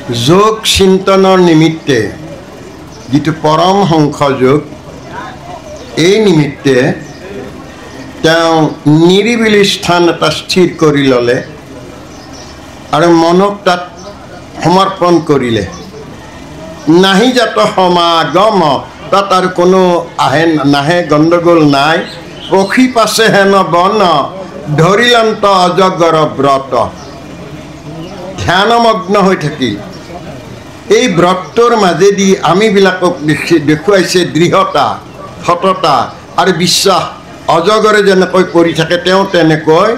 যোগ চিন্তনৰ নিমিত্তে যিটো পৰমহংস যোগ, এই নিমিত্তে তেওঁ নিৰিবিলি স্থান এটা স্থিৰ কৰি ল'লে আৰু মনক তাত সমৰ্পণ কৰিলে। নাহিজাত সমাগম, তাত আৰু কোনো নাহে, গণ্ডগোল নাই। পক্ষী পাছে হেন বন, ধৰিলন্ত অজগৰ ব্ৰত। ধ্যানমগ্ন হৈ থাকি এই ব্ৰতৰ মাজেদি আমিবিলাকক দেখুৱাইছে দৃঢ়তা, সততা আৰু বিশ্বাস। অজগৰে যেনেকৈ পৰি থাকে, তেওঁ তেনেকৈ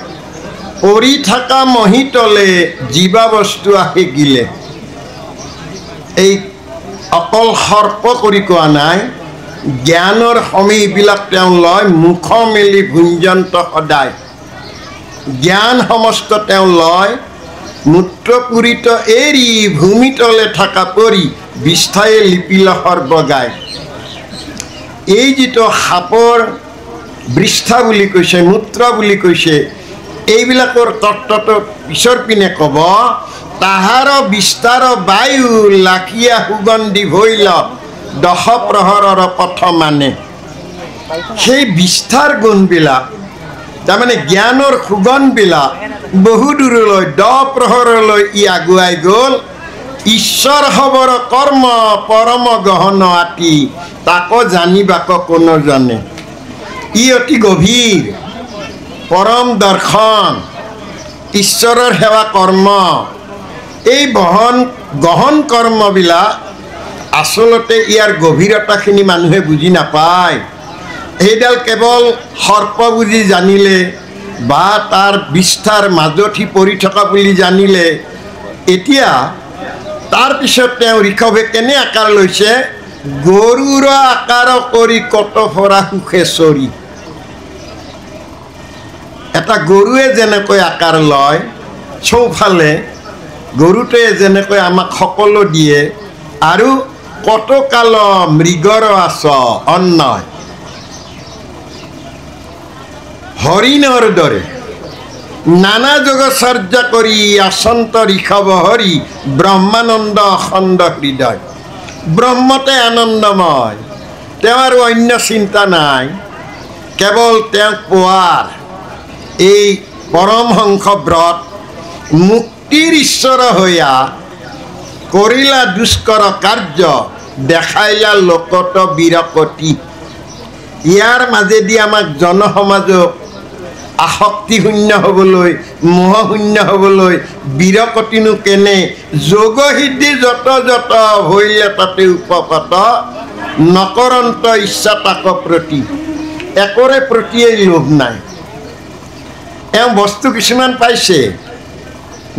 পৰি থকা মহিতলে জীৱা বস্তু আহি গিলে। এই অকল সৰ্প কৰি কোৱা নাই, জ্ঞানৰ সমীহবিলাক তেওঁ লয়। মুখ মেলি ভুঞ্জন্ত সদায়, জ্ঞান সমস্ত তেওঁ লয়। মূত্ৰপুৰিত এৰি ভূমিতলে থকা পৰি, বিষ্ঠায়ে লিপিলহৰ বগায়। এই যিটো সাপৰ বৃষ্ঠা বুলি কৈছে, মূত্ৰ বুলি কৈছে, এইবিলাকৰ তত্ত্বটো পিছৰ পিনে ক'ব। তাহাৰ বিস্তাৰ বায়ু লাখিয়া সুগন্ধি ভৈল, দশ প্ৰহৰৰ পথ মানে। সেই বিস্তাৰ গুণবিলাক, তাৰমানে জ্ঞানৰ সুগন্ধবিলাক বহু দূৰলৈ 10 প্ৰহৰলৈ ই আগুৱাই গ'ল। ঈশ্বৰ খবৰ কৰ্ম পৰম গহন আতি, তাকো জানিবাক কোনো জানে। ই অতি গভীৰ পৰম দৰ্শন, ঈশ্বৰৰ সেৱা কৰ্ম। এই গহন কৰ্মবিলাক আচলতে ইয়াৰ গভীৰতাখিনি মানুহে বুজি নাপায়। সেইডাল কেৱল সৰ্প বুজি জানিলে বা তাৰ বিষ্ঠাৰ মাজত সি পৰি থকা বুলি জানিলে। এতিয়া তাৰপিছত তেওঁ ঋষভে কেনে আকাৰ লৈছে? গৰুৰ আকাৰ কৰি কত ফৰা সুখে চৰি। এটা গৰুৱে যেনেকৈ আকাৰ লয়, চৌফালে গৰুটোৱে যেনেকৈ আমাক সকলো দিয়ে, আৰু কত কাল মৃগৰ আছ অন্নয়। হৰিণৰ দৰে নানা যোগচৰ্যা কৰি আচন্ত ঋষভ হৰি, ব্ৰহ্মানন্দ অখণ্ড হৃদয়। ব্ৰহ্মতে আনন্দময়, তেওঁ আৰু অন্য চিন্তা নাই। কেৱল তেওঁক পোৱাৰ এই পৰমহংস ব্ৰত, মুক্তিৰ ঈশ্বৰ হৈয়া কৰিলা দুষ্কৰ কাৰ্য, দেখাইলা লোকত বিৰকতি। ইয়াৰ মাজেদি আমাক জনসমাজক আসক্তিশূন্য হ'বলৈ, মোহশূন্য হ'বলৈ, বিৰকতিনো কেনে, যোগসিদ্ধি যত যত হৈলে তাতে উপপত, নকৰন্ত ইচ্ছা তাক প্ৰতি। একৰে প্ৰতিয়েই লোভ নাই। এওঁ বস্তু কিছুমান পাইছে,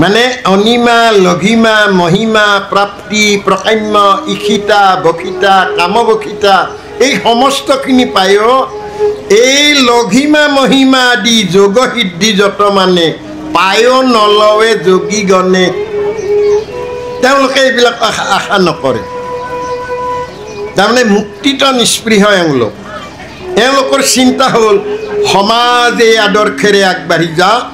মানে অনিমা, লঘিমা, মহিমা, প্ৰাপ্তি, প্ৰকাম্য, ঈশিতা, বখিতা, কামবখিতা, এই সমস্তখিনি পায়ো এই লঘিমা মহিমা আদি যোগসিদ্ধি যত মানে পায়ো নলৱে যোগীগণে। তেওঁলোকে এইবিলাক আশা নকৰে। তাৰমানে মুক্তিত নিস্পৃহ এওঁলোকৰ চিন্তা হ'ল সমাজ এই আদৰ্শেৰে আগবাঢ়ি যাওক,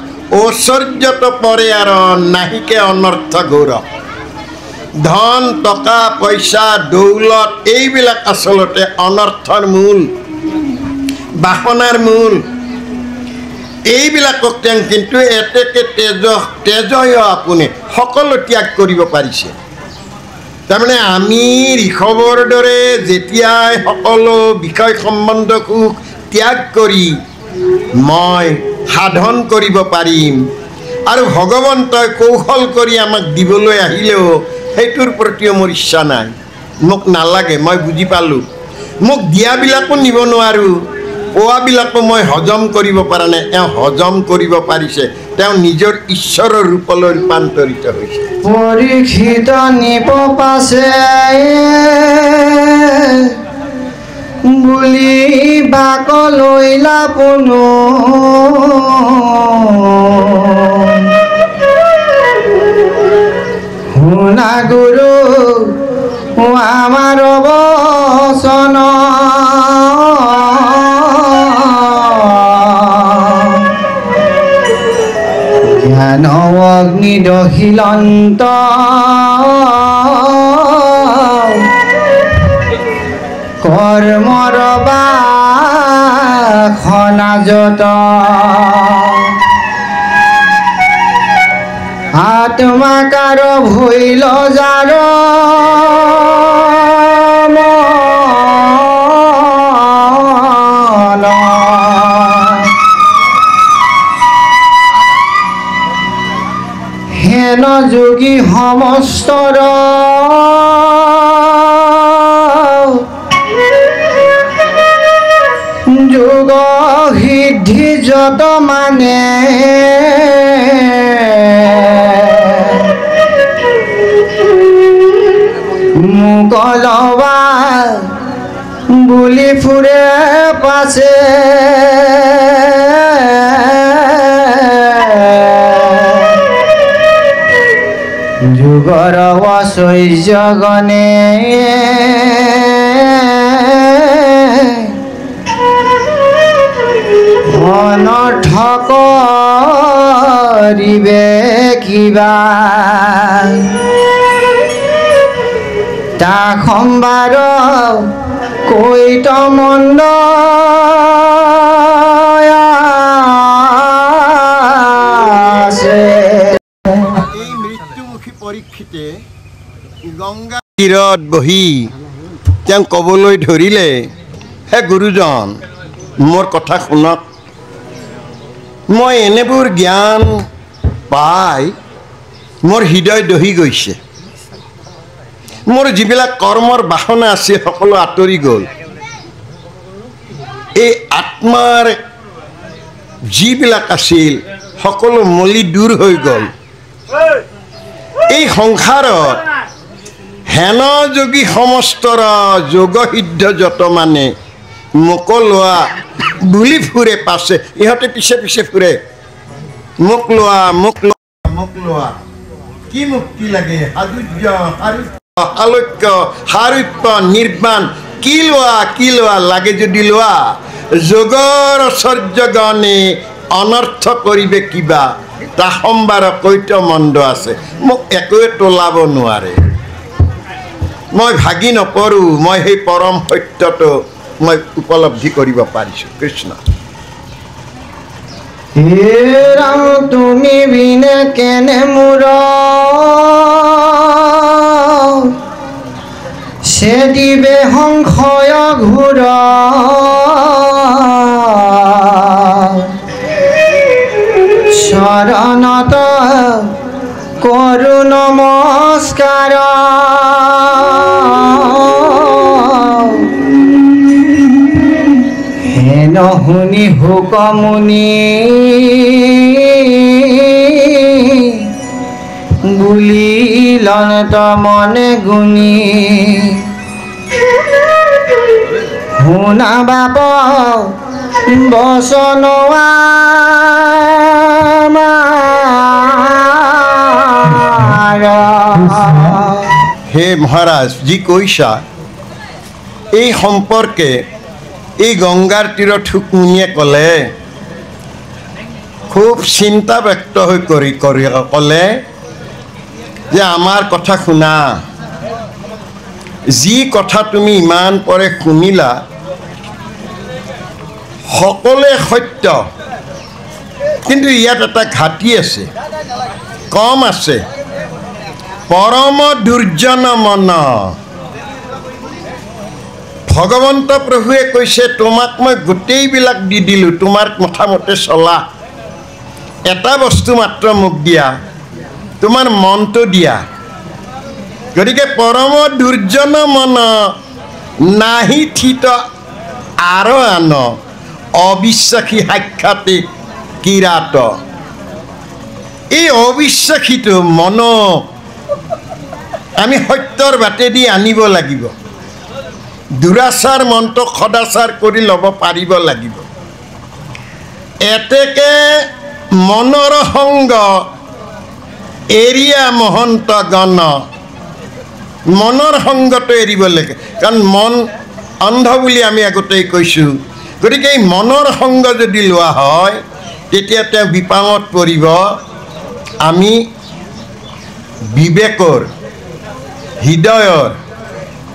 ঐশ্বৰ্যত পৰে আৰু নাহিকে অনৰ্থ গৌৰৱ। ধন টকা পইচা দৌলত এইবিলাক আচলতে অনৰ্থৰ মূল, বাসনাৰ মূল। এইবিলাকক তেওঁ কিন্তু এতেকে তেজয় আপুনি সকলো ত্যাগ কৰিব পাৰিছে। তাৰমানে আমি ঋষভৰ দৰে যেতিয়াই সকলো বিষয় সম্বন্ধকো ত্যাগ কৰি মই সাধন কৰিব পাৰিম, আৰু ভগৱন্তই কৌশল কৰি আমাক দিবলৈ আহিলেও সেইটোৰ প্ৰতিও মোৰ ইচ্ছা নাই। মোক নালাগে, মই বুজি পালোঁ। মোক দিয়াবিলাকো নিব নোৱাৰোঁ, পোৱাবিলাকো মই হজম কৰিব পৰা নাই। তেওঁ হজম কৰিব পাৰিছে, তেওঁ নিজৰ ঈশ্বৰৰ ৰূপলৈ ৰূপান্তৰিত হৈছে। পৰীক্ষিত নিব পাছে বুলি বাক লৈলা পুনো, শুনা গুৰু আমাৰ বচন, জ্ঞান অগ্নি দহিলন্ত কৰ্মৰ বাসনাজত আত্মাকাৰ ভৈল যাৰ মন হেন যোগী সমস্তৰ যোগ সিদ্ধি যত মানে মুকলবা বুলি ফুৰে পাছে যুগৰ ঐশ্বৰ্যগণে অনৰ্থ কৰিবে কিবা তা সম্বাৰ কৈত মন্দ আছে। এই মৃত্যুমুখী পৰীক্ষিতে গংগা তীৰত বহি তেওঁ ক'বলৈ ধৰিলে, হে গুৰুজন, মোৰ কথা শুনক। মই এনেবোৰ জ্ঞান পাই মোৰ হৃদয় দহি গৈছে। মোৰ যিবিলাক কৰ্মৰ বাসনা আছে সকলো আঁতৰি গ'ল। এই আত্মাৰ যিবিলাক আছিল সকলো মলি দূৰ হৈ গ'ল। এই সংসাৰত হেন যোগী সমস্তৰ যোগ সিদ্ধ যত মানে মোকলোৱা বুলি ফুৰে পাছে, ইহঁতে পিছে পিছে ফুৰে, মোক লোৱা মোক লোৱা মোক লোৱা। কি মুক্তি লাগে? সাধুৰ্য, আলোক্য, সাৰূপ্য, নিৰ্বাণ, কি লোৱা লাগে যদি লোৱা। যোগৰ ঐশ্বৰ্যগণে অনৰ্থ কৰিবে কিবা, তা সম্বাৰ কৈত মন্দ আছে। মোক একোৱে তোলাব নোৱাৰে। মই ভাগি নপৰোঁ। মই সেই পৰম সত্যটো মই উপলব্ধি কৰিব পাৰিছোঁ। কৃষ্ণ। হে ৰাম তুমি বিনে কেনে মোৰ সে দিবে সংশয় ঘোৰ শৰণত কৰো নমস্কাৰ হেন শুনি হুকমুনি বুলিলন মনে গুণি শুনা বাপ বচন হে মহারাজ, যি কৈছা এই সম্পৰ্কে এই গংগাৰ তীৰত হুকমুনিয়ে ক'লে, খুব চিন্তা ব্যক্ত হৈ ক'লে যে আমাৰ কথা শুনা। যি কথা তুমি ইমান পৰে শুনিলা সকলোৱে সত্য, কিন্তু ইয়াত এটা ঘাটি আছে, কম আছে। পৰম দুৰ্জন মন। ভগৱন্ত প্ৰভুৱে কৈছে, তোমাক মই গোটেইবিলাক দি দিলোঁ, তোমাৰ কথামতে চলা। এটা বস্তু মাত্ৰ মোক দিয়া, তোমাৰ মনটো দিয়া। গতিকে পৰম দুৰ্জন মন নাহি থিত আৰু আন অবিশ্বাসী সাক্ষাতে কিৰাত। এই অবিশ্বাসীটো মন আমি সত্যৰ বাটেদি আনিব লাগিব। দুৰাচাৰ মনটোক সদাচাৰ কৰি ল'ব পাৰিব লাগিব। এতেকে মনৰ সংগ এৰিয়া মহন্ত গণ। মনৰ সংগটো এৰিব লাগে, কাৰণ মন অন্ধ বুলি আমি আগতেই কৈছোঁ। গতিকে এই মনৰ সংগ যদি লোৱা হয় তেতিয়া তেওঁ বিপাঙত পৰিব, আমি বিবেকৰ হৃদয়ৰ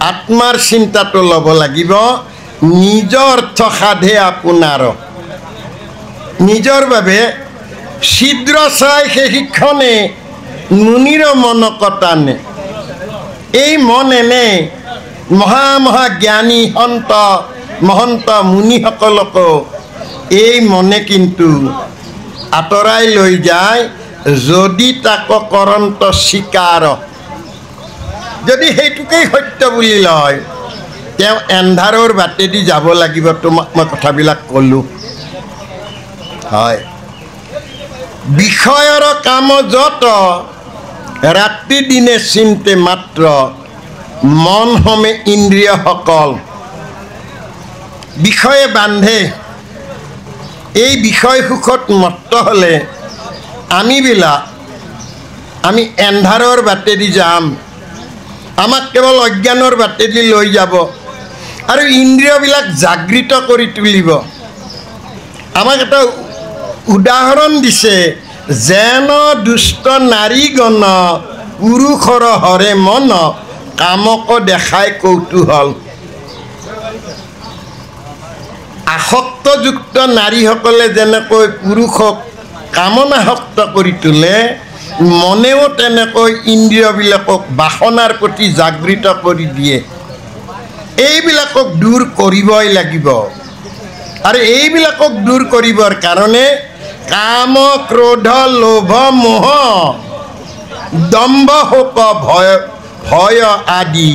আত্মাৰ চিন্তাটো ল'ব লাগিব নিজৰ অৰ্থ সাধে আপোনাৰ নিজৰ বাবে ছিদ্ৰ চাই সেইখনে মুনিৰ মন কটানে এই মন এনে মহা জ্ঞানী সন্ত মহন্ত মুনিসকলকো এই মনে কিন্তু আঁতৰাই লৈ যায় যদি তাক কৰন্ত স্বীকাৰ যদি সেইটোকেই সত্য বুলি লয় তেওঁ এন্ধাৰৰ বাটেদি যাব লাগিব তোমাক মই কথাবিলাক ক'লোঁ হয় বিষয়ৰ কাম যত ৰাতি দিনে চিন্তে মাত্ৰ মন হমে ইন্দ্ৰিয়সকল বিষয়ে বান্ধে এই বিষয় সুখত মত্ত হ'লে আমি এন্ধাৰৰ বাটেদি যাম আমাক কেৱল অজ্ঞানৰ বাটেদি লৈ যাব আৰু ইন্দ্ৰিয়বিলাক জাগৃত কৰি তুলিব আমাক এটা উদাহৰণ দিছে যেন দুষ্ট নাৰীগণ পুৰুষৰ হৰে মন কামক দেখাই কৌতূহল আসক্তযুক্ত নাৰীসকলে যেনেকৈ পুৰুষক কামনাসক্ত কৰি তোলে মনেও তেনেকৈ ইন্দ্ৰিয়বিলাকক বাসনাৰ প্ৰতি জাগৃত কৰি দিয়ে এইবিলাকক দূৰ কৰিবই লাগিব আৰু এইবিলাকক দূৰ কৰিবৰ কাৰণে কাম ক্ৰোধ লোভ মোহ দম্ভ শোক ভয় আদি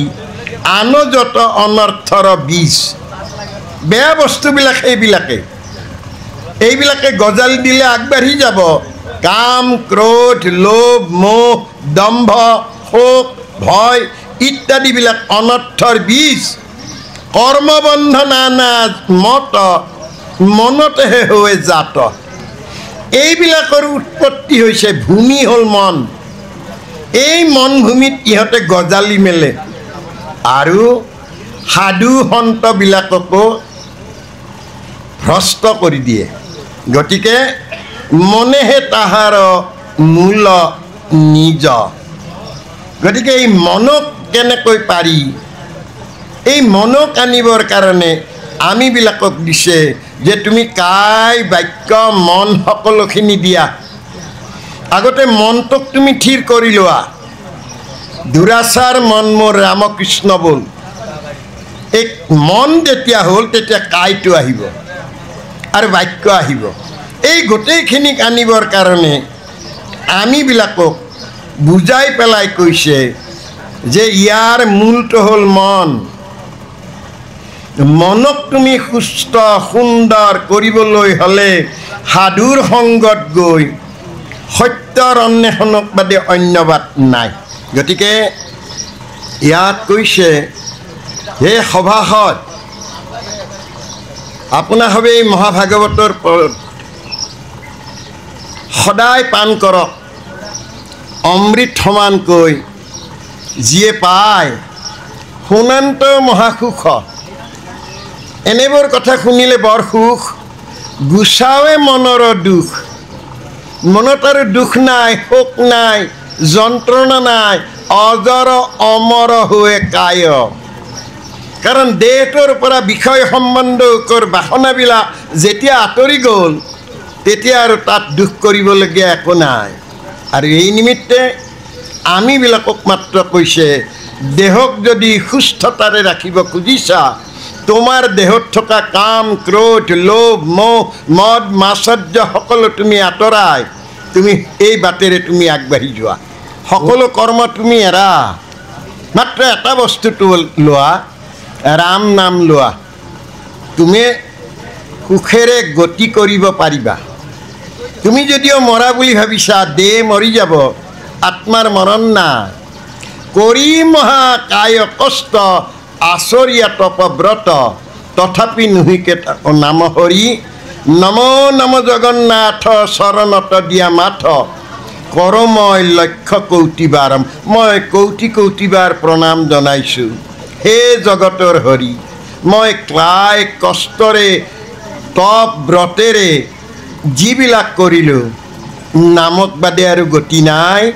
আন যত অনৰ্থৰ বীজ বেয়া বস্তুবিলাক এইবিলাকে গজাল দিলে আগবাঢ়ি যাব কাম ক্ৰোধ লোভ মোহ দম্ভ শোক ভয় ইত্যাদিবিলাক অনৰ্থৰ বীজ কৰ্মবন্ধন আনা মত মনতেহে হৈ জাত এইবিলাকৰ উৎপত্তি হৈছে ভূমি হ'ল মন এই মন ভূমিত ইহঁতে গজালি মেলে আৰু সাধু সন্তবিলাককো ভ্ৰষ্ট কৰি দিয়ে গতিকে মনেহে তাহাৰ মূল নিজ গতিকে এই মনক কেনেকৈ পাৰি এই মনক আনিবৰ কাৰণে আমিবিলাকক দিছে যে তুমি কায় বাক্য মন সকলোখিনি দিয়া আগতে মনটোক তুমি থিৰ কৰি লোৱা দুৰাচাৰ মন মোৰ ৰামকৃষ্ণ বল এই মন যেতিয়া হ'ল তেতিয়া কায়টো আহিব আৰু বাক্য আহিব এই গোটেইখিনিক আনিবৰ কাৰণে আমিবিলাকক বুজাই পেলাই কৈছে যে ইয়াৰ মূলটো হ'ল মন মনক তুমি সুস্থ সুন্দৰ কৰিবলৈ হ'লে সাধুৰ সংগত গৈ সত্যৰ অন্বেষণক বাদে অন্য বাট নাই গতিকে ইয়াত কৈছে হে সভাসদ আপোনাসৱে এই মহাভাগৱতৰ সদায় পান কৰক অমৃত সমানকৈ যিয়ে পায় শুনান্ত মহাসুখ এনেবোৰ কথা শুনিলে বৰ সুখ গুচাৱে মনৰ দুখ মনত আৰু দুখ নাই শোক নাই যন্ত্ৰণা নাই অজৰ অমৰ হৈ কায় কাৰণ দেহটোৰ পৰা বিষয় সম্বন্ধকৰ বাসনাবিলাক যেতিয়া আঁতৰি গ'ল তেতিয়া আৰু তাত দুখ কৰিবলগীয়া একো নাই আৰু এই নিমিত্তে আমিবিলাকক মাত্ৰ কৈছে দেহক যদি সুস্থতাৰে ৰাখিব খুজিছা তোমাৰ দেহত থকা কাম ক্ৰোধ লোভ মোহ মদ মাচৰ্য সকলো তুমি আঁতৰাই তুমি এই বাটেৰে তুমি আগবাঢ়ি যোৱা সকলো কৰ্ম তুমি এৰা মাত্ৰ এটা বস্তুটো লোৱা ৰাম নাম লোৱা তুমি সুখেৰে গতি কৰিব পাৰিবা তুমি যদিও মৰা বুলি ভাবিছা দেহ মৰি যাব আত্মাৰ মৰণ নাই কৰি মহা কায় কষ্ট আচৰীয়া তপব্ৰত তথাপি নুহিকে নাম হৰি নম নম জগন্নাথ চৰণত দিয়া মাথ কৰ মই লক্ষ্য কৌটিবাৰ মই কৌটিবাৰ প্ৰণাম জনাইছোঁ হে জগতৰ হৰি মই ক্লায় কষ্টৰে তপ ব্ৰতেৰে যিবিলাক কৰিলোঁ নামক বাদে আৰু গতি নাই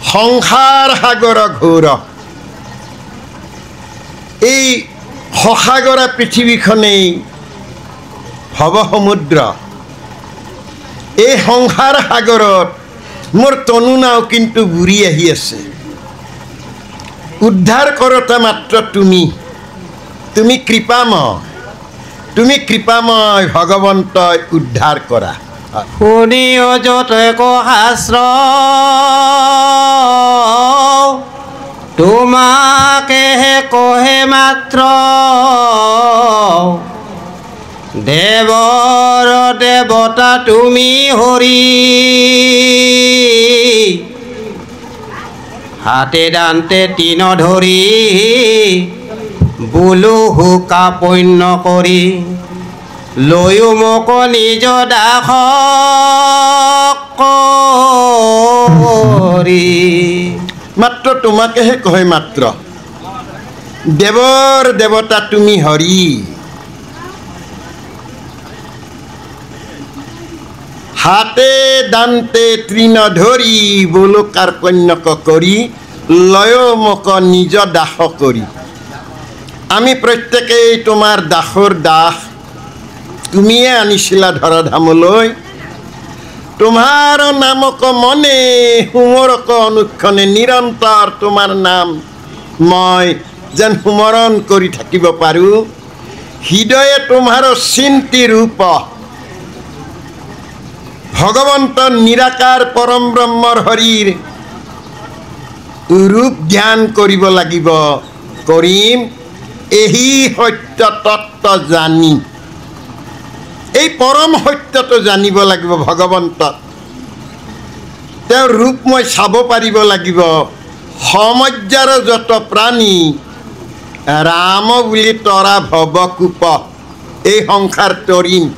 সংসাৰ সাগৰ ঘোৰ এই সসাগৰা পৃথিৱীখনেই ভৱ সমুদ্ৰ এই সংসাৰ সাগৰত মোৰ তনু নাও কিন্তু বুৰি আহি আছে উদ্ধাৰ কৰোঁতা মাত্ৰ তুমি কৃপাময় ভগৱন্তই উদ্ধাৰ কৰা শুনি অযত এক শাস্ত্ৰ তোমাকেহে কহে মাত্ৰ দেৱৰ দেৱতা তুমি হৰি হাতে দান্তে তিন ধৰি বোলো হুকা পণ্য কৰি লৈও মোক নিজ দাস কৰি মাত্ৰ তোমাকেহে কহে মাত্ৰ দেৱৰ দেৱতা তুমি হৰি হাতে দান্তে তৃণ ধৰি বোলো কাৰ্পণ্যক কৰি লয় মোক নিজ দাস কৰি আমি প্ৰত্যেকেই তোমাৰ দাসৰ দাস তুমিয়ে আনিছিলা ধৰাধামলৈ তোমাৰ নামক মনে সুমৰক অনুক্ষণে নিৰন্তৰ তোমাৰ নাম মই যেন সুমৰণ কৰি থাকিব পাৰোঁ হৃদয়ে তোমাৰ চিন্তি ৰূপ ভগৱন্ত নিৰাকাৰ পৰম ব্ৰহ্মৰ হৰিৰ ৰূপ ধ্যান কৰিব লাগিব কৰিম এই সত্য তত্ত্ব জানি এই পৰম সত্যটো জানিব লাগিব ভগৱন্ত তেওঁৰ ৰূপ মই চাব পাৰিব লাগিব সমজ্যাৰ যত প্ৰাণী ৰাম বুলি তৰা ভৱকূপ এই সংসাৰ তৰিম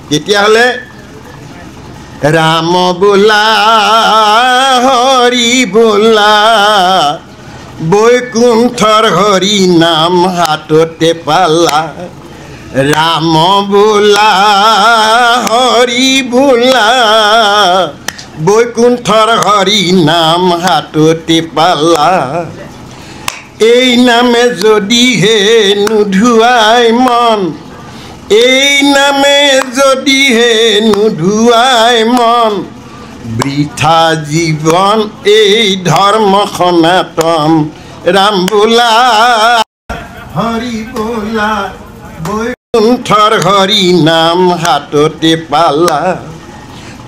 তেতিয়াহ'লে ৰাম বোলা হৰি বোলা বৈকুণ্ঠৰ হৰি নাম হাততে পালা ৰাম বোলা হৰি বোলা বৈকুণ্ঠৰ হৰি নাম হাততে পালা এই নামে যদিহে নুধুৱাই মন এই নামে যদিহে নুধুৱাই মন বৃথা জীৱন এই ধৰ্ম সনাতন ৰাম বোলা হৰি বোলা বৈকুণ্ঠৰ হৰি নাম হাততে পালা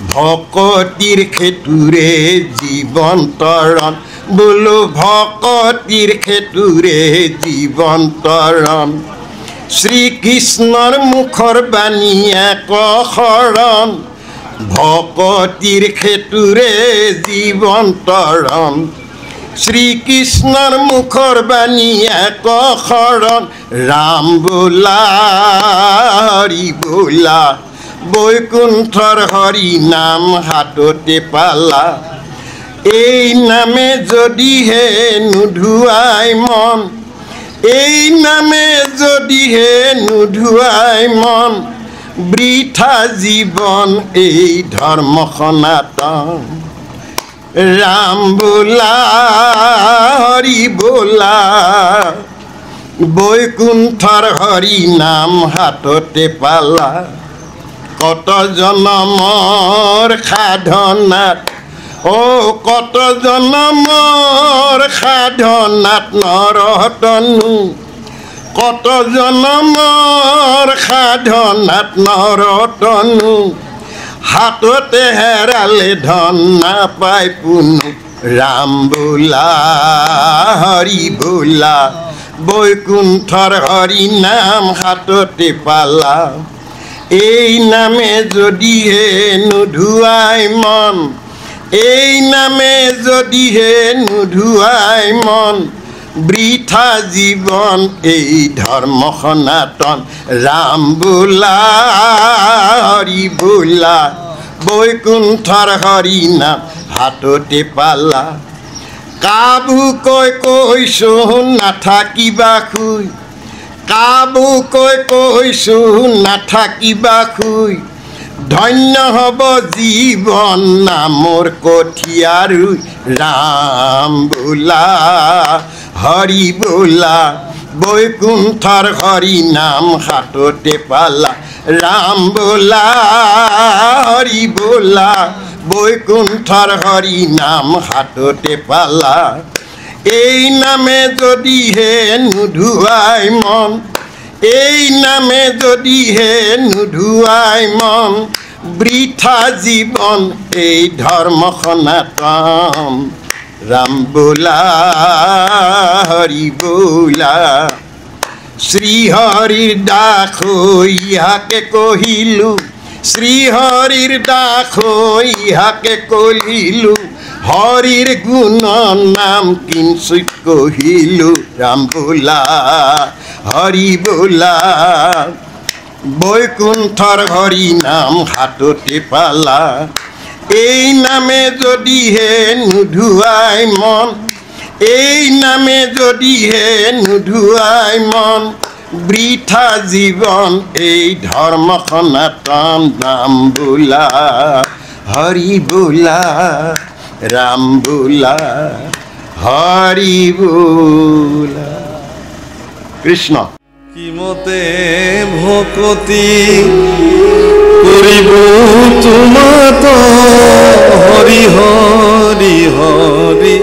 ভকতিৰ খেতুৰে জীৱন তৰণ বোলো ভকতিৰ খেতুৰে জীৱন তৰণ শ্ৰীকৃষ্ণৰ মুখৰ বাণী এক শৰণ ভকতিৰ খেতুৰে জীৱন তৰণ শ্ৰীকৃষ্ণৰ মুখৰ বাণী এক শৰণ ৰাম বোলা হৰি বোলা বৈকুণ্ঠৰ হৰি নাম হাততে পালা এই নামে যদিহে নুধুৱাই মন এই নামে যদিহে নুধুৱাই মন বৃথা জীৱন এই ধৰ্ম সনাতন ৰাম বোলা হৰি বোলা বৈকুণ্ঠৰ হৰি নাম হাততে পালা কত জনমৰ সাধনাত কত জনমৰ সাধনাত নৰতনু কত জনমৰ সাধনাত নৰতনু হাততে হেৰালে ধন নাপাই পুনু ৰাম বোলা হৰি বোলা বৈকুণ্ঠৰ হৰি নাম হাততে পালা এই নামে যদিহে নুধুৱাই মন এই নামে যদিহে নুধুৱাই মন বৃথা জীৱন এই ধৰ্ম সনাতন ৰাম বোলা হৰি বোলা বৈকুণ্ঠৰ হৰি নাম হাততে পালা কাবু কৈছো নাথাকিবা শুই কাবু কৈছো নাথাকিবা শুই ধন্য হব জীবন নামৰ কঠীয়া ৰুই ৰাম বোলা হৰি বোলা বৈকুণ্ঠৰ হৰি নাম হাততে পালা ৰাম বোলা হৰি বোলা বৈকুণ্ঠৰ হৰি নাম হাততে পালা এই নামে যদিহে নুধুৱাই মন এই নামে যদিহে নুধুৱাই মন বৃথা জীৱন এই ধৰ্ম সনাতন ৰাম বোলা হৰি বোলা শ্ৰীহৰিৰ দাস ইহাকে কহিলোঁ শ্ৰীহৰিৰ দাস ইহাকে কহিলোঁ হৰিৰ গুণ নাম কিঞ্চিত কহিলোঁ ৰাম বোলা হৰি বোলা বৈকুণ্ঠৰ হৰি নাম হাততে পালা এই নামে যদিহে নুধুৱাই মন এই নামে যদিহে নুধুৱাই মন বৃথা জীৱন এই ধৰ্ম সনাতন নাম বোলা হৰি বোলা ৰাম বোলা হৰি বোলা কৃষ্ণ কিমতে ভকতি কৰিব তোমাত হৰি হৰি হৰি